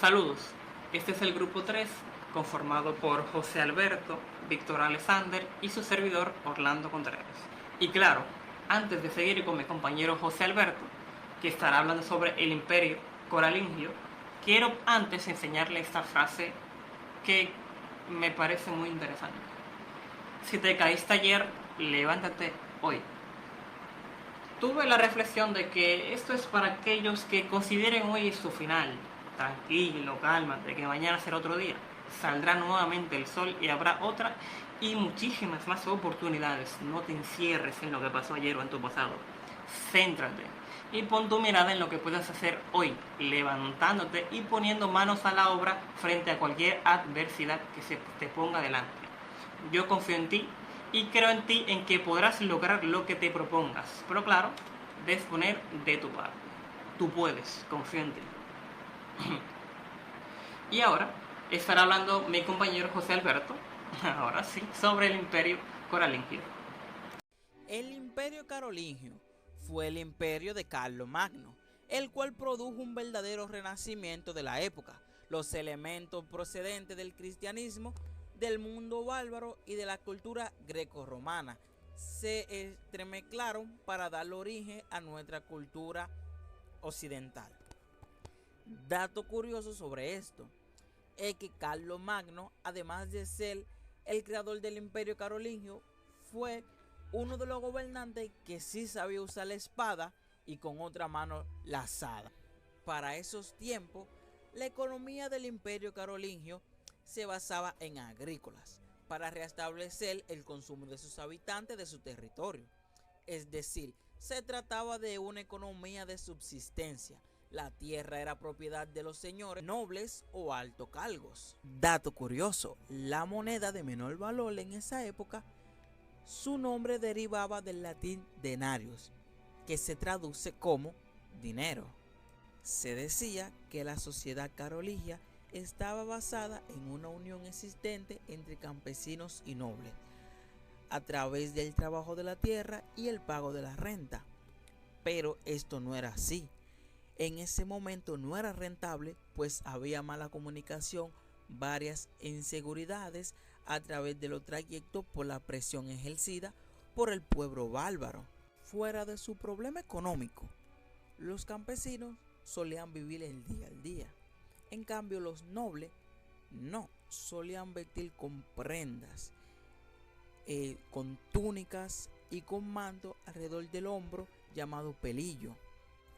Saludos, este es el grupo 3, conformado por José Alberto, Víctor Alexander y su servidor Orlando Contreras. Y claro, antes de seguir con mi compañero José Alberto, que estará hablando sobre el imperio coralingio, quiero antes enseñarle esta frase que me parece muy interesante. Si te caíste ayer, levántate hoy. Tuve la reflexión de que esto es para aquellos que consideren hoy su final. Tranquilo, cálmate, que mañana será otro día. Saldrá nuevamente el sol y habrá otra y muchísimas más oportunidades. No te encierres en lo que pasó ayer o en tu pasado. Céntrate y pon tu mirada en lo que puedes hacer hoy, levantándote y poniendo manos a la obra frente a cualquier adversidad que se te ponga delante. Yo confío en ti y creo en ti en que podrás lograr lo que te propongas. Pero claro, debes poner de tu parte. Tú puedes, confío en ti. Y ahora estará hablando mi compañero José Alberto, ahora sí, sobre el imperio coralingio. El imperio carolingio fue el imperio de Carlomagno, el cual produjo un verdadero renacimiento de la época. Los elementos procedentes del cristianismo, del mundo bárbaro y de la cultura greco-romana se entremezclaron para dar origen a nuestra cultura occidental. Dato curioso sobre esto es que Carlomagno, además de ser el creador del imperio carolingio, fue uno de los gobernantes que sí sabía usar la espada y con otra mano la azada. Para esos tiempos, la economía del imperio carolingio se basaba en agrícolas para restablecer el consumo de sus habitantes de su territorio. Es decir, se trataba de una economía de subsistencia. La tierra era propiedad de los señores nobles o altos cargos. Dato curioso, la moneda de menor valor en esa época, su nombre derivaba del latín denarius, que se traduce como dinero. Se decía que la sociedad carolingia estaba basada en una unión existente entre campesinos y nobles, a través del trabajo de la tierra y el pago de la renta. Pero esto no era así. En ese momento no era rentable, pues había mala comunicación, varias inseguridades a través de los trayectos por la presión ejercida por el pueblo bárbaro. Fuera de su problema económico, los campesinos solían vivir el día al día. En cambio, los nobles no, solían vestir con prendas, con túnicas y con manto alrededor del hombro llamado pelillo.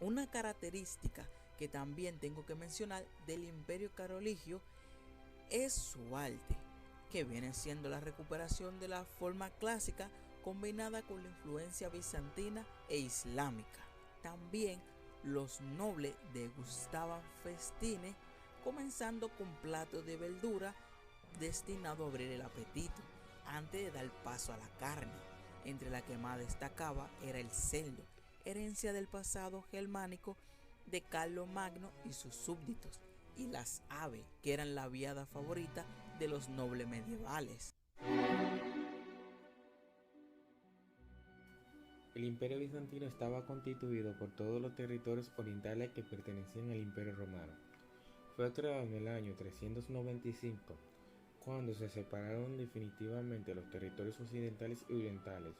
Una característica que también tengo que mencionar del imperio carolingio es su arte, que viene siendo la recuperación de la forma clásica combinada con la influencia bizantina e islámica. También los nobles degustaban festines, comenzando con platos de verdura destinados a abrir el apetito antes de dar paso a la carne, entre la que más destacaba era el cerdo, herencia del pasado germánico de Carlomagno y sus súbditos, y las aves, que eran la vianda favorita de los nobles medievales. El imperio bizantino estaba constituido por todos los territorios orientales que pertenecían al imperio romano. Fue creado en el año 395, cuando se separaron definitivamente los territorios occidentales y orientales.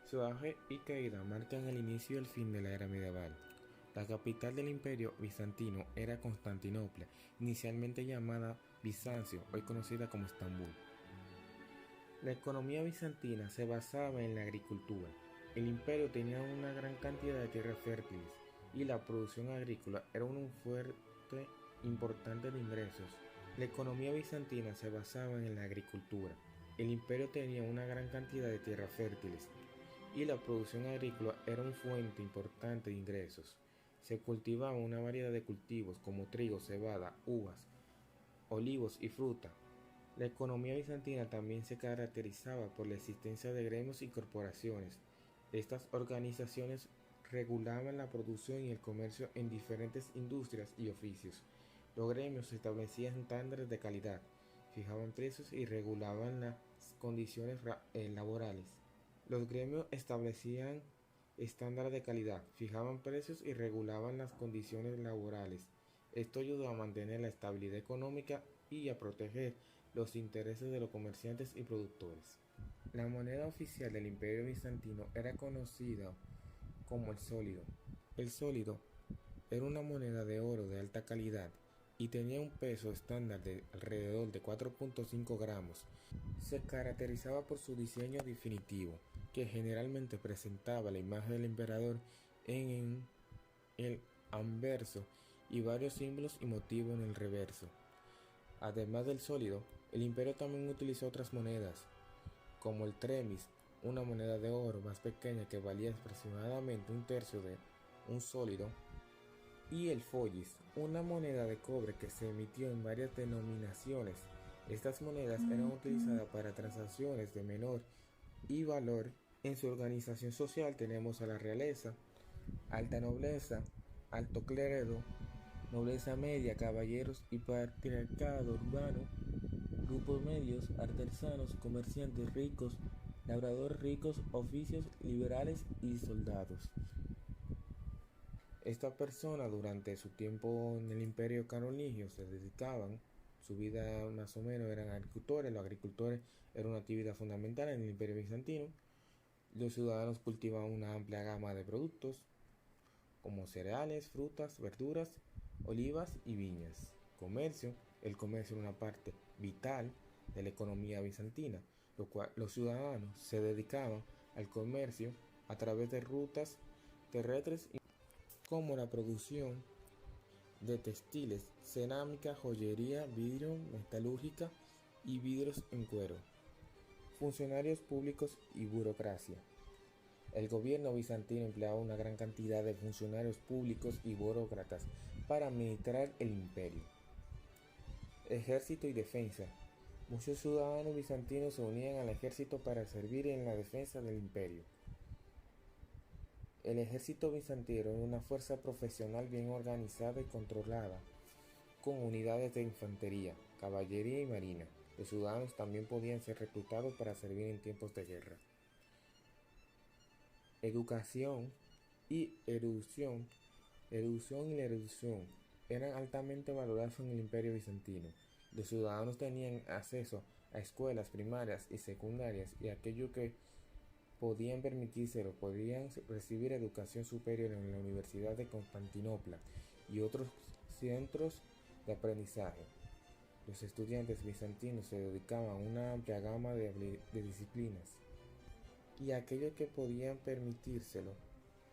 Su auge y caída marcan el inicio y el fin de la era medieval. La capital del imperio bizantino era Constantinopla, inicialmente llamada Bizancio, hoy conocida como Estambul. La economía bizantina se basaba en la agricultura. El imperio tenía una gran cantidad de tierras fértiles y la producción agrícola era una fuente importante de ingresos. La economía bizantina se basaba en la agricultura. El imperio tenía una gran cantidad de tierras fértiles y la producción agrícola era una fuente importante de ingresos. Se cultivaba una variedad de cultivos como trigo, cebada, uvas, olivos y fruta. La economía bizantina también se caracterizaba por la existencia de gremios y corporaciones. Estas organizaciones regulaban la producción y el comercio en diferentes industrias y oficios. Los gremios establecían estándares de calidad, fijaban precios y regulaban las condiciones laborales. Los gremios establecían estándares de calidad, fijaban precios y regulaban las condiciones laborales. Esto ayudó a mantener la estabilidad económica y a proteger los intereses de los comerciantes y productores. La moneda oficial del Imperio Bizantino era conocida como el sólido. El sólido era una moneda de oro de alta calidad y tenía un peso estándar de alrededor de 4.5 gramos. Se caracterizaba por su diseño definitivo, que generalmente presentaba la imagen del emperador en el anverso y varios símbolos y motivos en el reverso. Además del sólido, el imperio también utilizó otras monedas, como el tremis, una moneda de oro más pequeña que valía aproximadamente un tercio de un sólido, y el follis, una moneda de cobre que se emitió en varias denominaciones. Estas monedas eran utilizadas para transacciones de menor y valor. En su organización social tenemos a la realeza, alta nobleza, alto clero, nobleza media, caballeros y patriarcado urbano, grupos medios, artesanos, comerciantes ricos, labradores ricos, oficios liberales y soldados. Esta persona durante su tiempo en el Imperio Carolingio se dedicaban, su vida más o menos eran agricultores. Los agricultores eran una actividad fundamental en el Imperio Bizantino. Los ciudadanos cultivaban una amplia gama de productos como cereales, frutas, verduras, olivas y viñas. Comercio. El comercio era una parte vital de la economía bizantina, lo cual los ciudadanos se dedicaban al comercio a través de rutas terrestres como la producción de textiles, cerámica, joyería, vidrio, metalúrgica y vidrios en cuero. Funcionarios públicos y burocracia. El gobierno bizantino empleaba una gran cantidad de funcionarios públicos y burócratas para administrar el imperio. Ejército y defensa. Muchos ciudadanos bizantinos se unían al ejército para servir en la defensa del imperio. El ejército bizantino era una fuerza profesional bien organizada y controlada, con unidades de infantería, caballería y marina. Los ciudadanos también podían ser reclutados para servir en tiempos de guerra. Educación y erudición. Erudición y la erudición eran altamente valorados en el Imperio Bizantino. Los ciudadanos tenían acceso a escuelas primarias y secundarias y aquellos que podían permitírselo podían recibir educación superior en la Universidad de Constantinopla y otros centros de aprendizaje. Los estudiantes bizantinos se dedicaban a una amplia gama de disciplinas y aquellos que podían permitírselo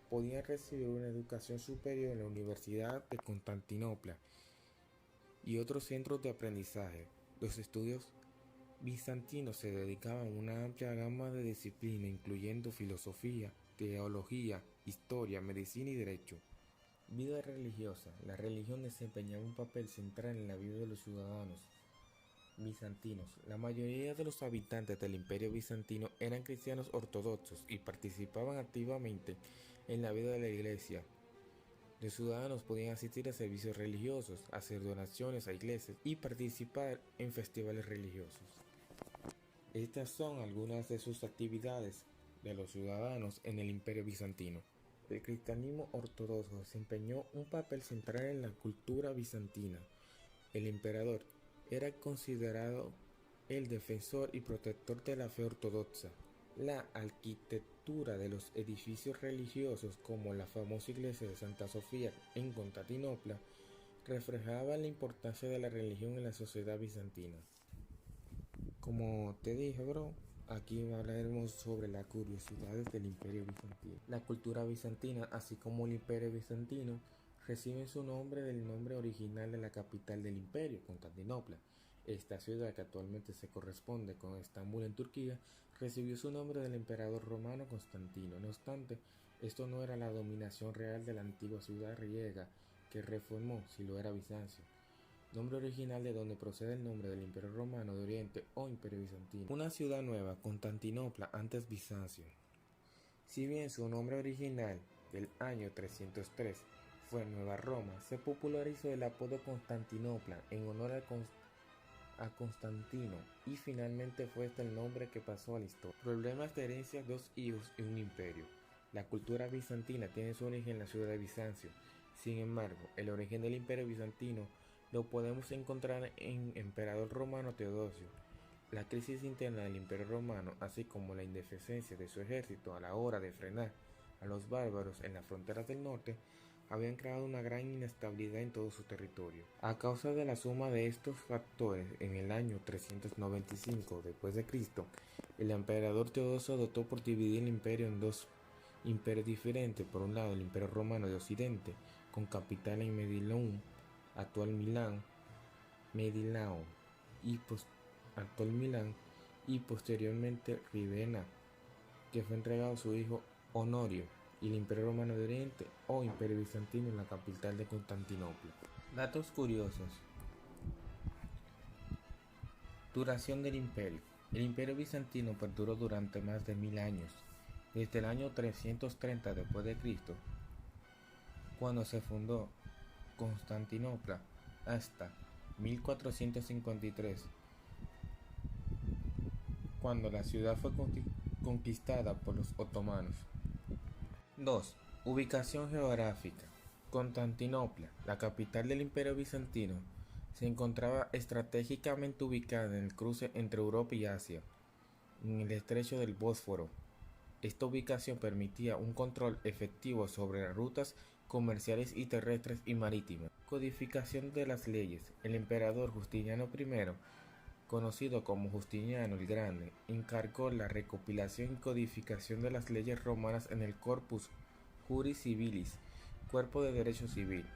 podían recibir una educación superior en la Universidad de Constantinopla y otros centros de aprendizaje. Los estudios bizantinos se dedicaban a una amplia gama de disciplinas, incluyendo filosofía, teología, historia, medicina y derecho. Vida religiosa. La religión desempeñaba un papel central en la vida de los ciudadanos bizantinos. La mayoría de los habitantes del Imperio Bizantino eran cristianos ortodoxos y participaban activamente en la vida de la iglesia. Los ciudadanos podían asistir a servicios religiosos, hacer donaciones a iglesias y participar en festivales religiosos. Estas son algunas de sus actividades de los ciudadanos en el Imperio Bizantino. El cristianismo ortodoxo desempeñó un papel central en la cultura bizantina. El emperador era considerado el defensor y protector de la fe ortodoxa. La arquitectura de los edificios religiosos, como la famosa iglesia de Santa Sofía en Constantinopla, reflejaba la importancia de la religión en la sociedad bizantina. Como te dije, aquí hablaremos sobre las curiosidades del Imperio Bizantino. La cultura bizantina, así como el Imperio Bizantino, reciben su nombre del nombre original de la capital del imperio, Constantinopla. Esta ciudad, que actualmente se corresponde con Estambul en Turquía, recibió su nombre del emperador romano Constantino. No obstante, esto no era la dominación real de la antigua ciudad griega que reformó, si lo era Bizancio, nombre original de donde procede el nombre del Imperio Romano de Oriente o Imperio Bizantino. Una ciudad nueva, Constantinopla, antes Bizancio. Si bien su nombre original del año 303 fue Nueva Roma, se popularizó el apodo Constantinopla en honor a Constantino, y finalmente fue este el nombre que pasó a la historia. Problemas de herencia, 2 hijos y un imperio. La cultura bizantina tiene su origen en la ciudad de Bizancio. Sin embargo, el origen del Imperio Bizantino lo podemos encontrar en emperador romano Teodosio. La crisis interna del Imperio Romano, así como la indefensencia de su ejército a la hora de frenar a los bárbaros en las fronteras del norte, habían creado una gran inestabilidad en todo su territorio. A causa de la suma de estos factores, en el año 395 d.C., el emperador Teodosio optó por dividir el imperio en dos imperios diferentes. Por un lado, el Imperio Romano de Occidente, con capital en actual Milán, Medilao, actual Milán, y posteriormente Rivera, que fue entregado a su hijo Honorio, y el Imperio Romano de Oriente o Imperio Bizantino en la capital de Constantinopla. Datos curiosos. Duración del imperio. El Imperio Bizantino perduró durante más de 1000 años, desde el año 330 d.C., cuando se fundó Constantinopla, hasta 1453, cuando la ciudad fue conquistada por los otomanos. 2. Ubicación geográfica. Constantinopla, la capital del Imperio Bizantino, se encontraba estratégicamente ubicada en el cruce entre Europa y Asia, en el estrecho del Bósforo. Esta ubicación permitía un control efectivo sobre las rutas comerciales y terrestres y marítimas. Codificación de las leyes. El emperador Justiniano I, conocido como Justiniano el Grande, encargó la recopilación y codificación de las leyes romanas en el Corpus Juris Civilis, cuerpo de derecho civil.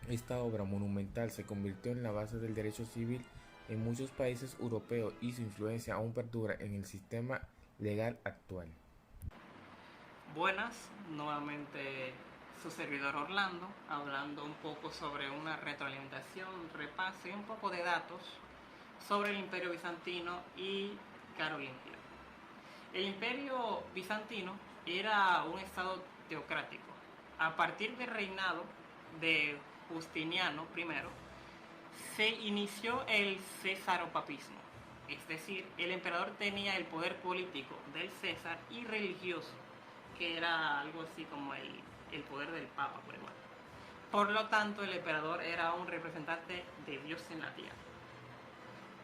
Esta obra monumental se convirtió en la base del derecho civil en muchos países europeos y su influencia aún perdura en el sistema legal actual. Buenas, nuevamente su servidor Orlando, hablando un poco sobre una retroalimentación, repaso y un poco de datos sobre el Imperio Bizantino y Carolingio. El Imperio Bizantino era un estado teocrático. A partir del reinado de Justiniano I, se inició el cesaropapismo, es decir, el emperador tenía el poder político del César y religioso, que era algo así como el poder del Papa por igual. Por lo tanto, el emperador era un representante de Dios en la tierra.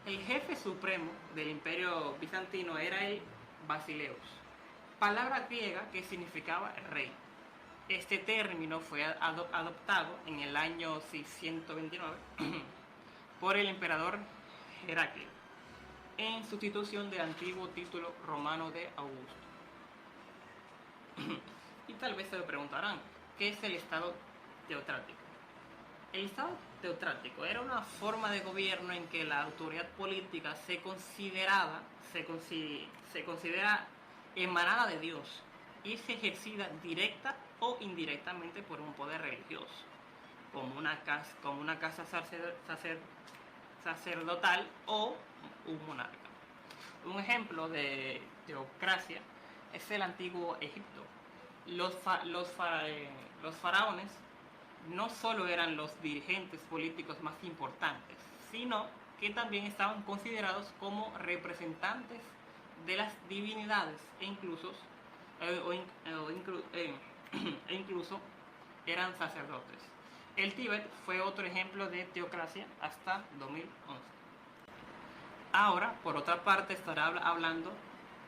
El jefe supremo del Imperio Bizantino era el Basileus, palabra griega que significaba rey. Este término fue adoptado en el año 629 por el emperador Heraclio, en sustitución del antiguo título romano de Augusto. Y tal vez se lo preguntarán, ¿qué es el Estado teocrático? El Estado teocrático era una forma de gobierno en que la autoridad política se considera emanada de Dios y es ejercida directa o indirectamente por un poder religioso, como una casa sacerdotal o un monarca. Un ejemplo de teocracia es el antiguo Egipto. Los faraones no solo eran los dirigentes políticos más importantes, sino que también estaban considerados como representantes de las divinidades e incluso eran sacerdotes. El Tíbet fue otro ejemplo de teocracia hasta 2011. Ahora, por otra parte, estará hablando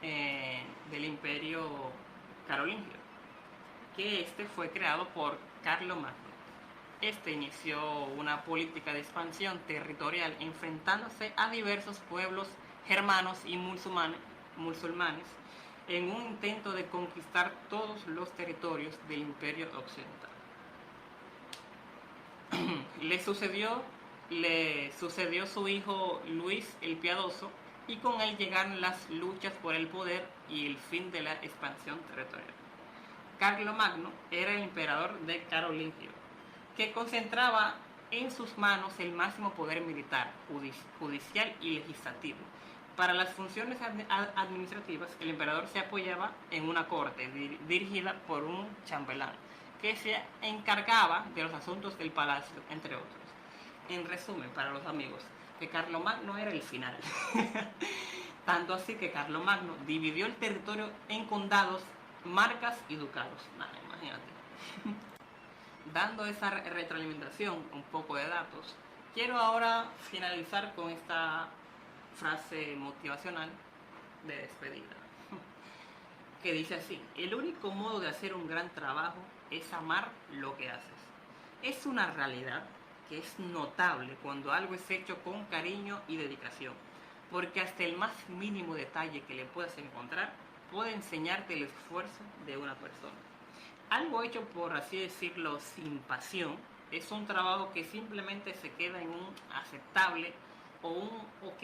del Imperio Carolingio, que este fue creado por Carlomagno. Este inició una política de expansión territorial enfrentándose a diversos pueblos germanos y musulmanes en un intento de conquistar todos los territorios del Imperio Occidental. Le sucedió su hijo Luis el Piadoso, y con él llegaron las luchas por el poder y el fin de la expansión territorial. Carlomagno era el emperador de Carolingio, que concentraba en sus manos el máximo poder militar, judicial y legislativo. Para las funciones administrativas, el emperador se apoyaba en una corte dirigida por un chambelán, que se encargaba de los asuntos del palacio, entre otros. En resumen, para los amigos, que Carlomagno era el final. Tanto así que Carlomagno dividió el territorio en condados, marcas y ducados. Imagínate. dando esa retroalimentación, un poco de datos, quiero ahora finalizar con esta frase motivacional de despedida, que dice así: el único modo de hacer un gran trabajo es amar lo que haces. Es una realidad que es notable cuando algo es hecho con cariño y dedicación, porque hasta el más mínimo detalle que le puedas encontrar puede enseñarte el esfuerzo de una persona. Algo hecho, por así decirlo, sin pasión, es un trabajo que simplemente se queda en un aceptable o un ok.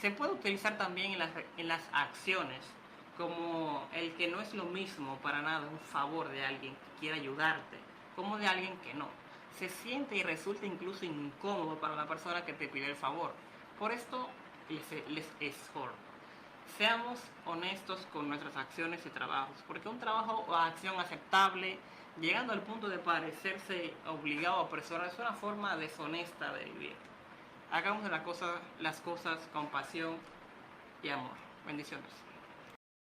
Se puede utilizar también en las acciones, como el que no es lo mismo para nada un favor de alguien que quiere ayudarte, como de alguien que no. Se siente y resulta incluso incómodo para la persona que te pide el favor. Por esto les exhorto: seamos honestos con nuestras acciones y trabajos, porque un trabajo o acción aceptable, llegando al punto de parecerse obligado a personas, es una forma deshonesta de vivir. Hagamos las cosas con pasión y amor. Bendiciones.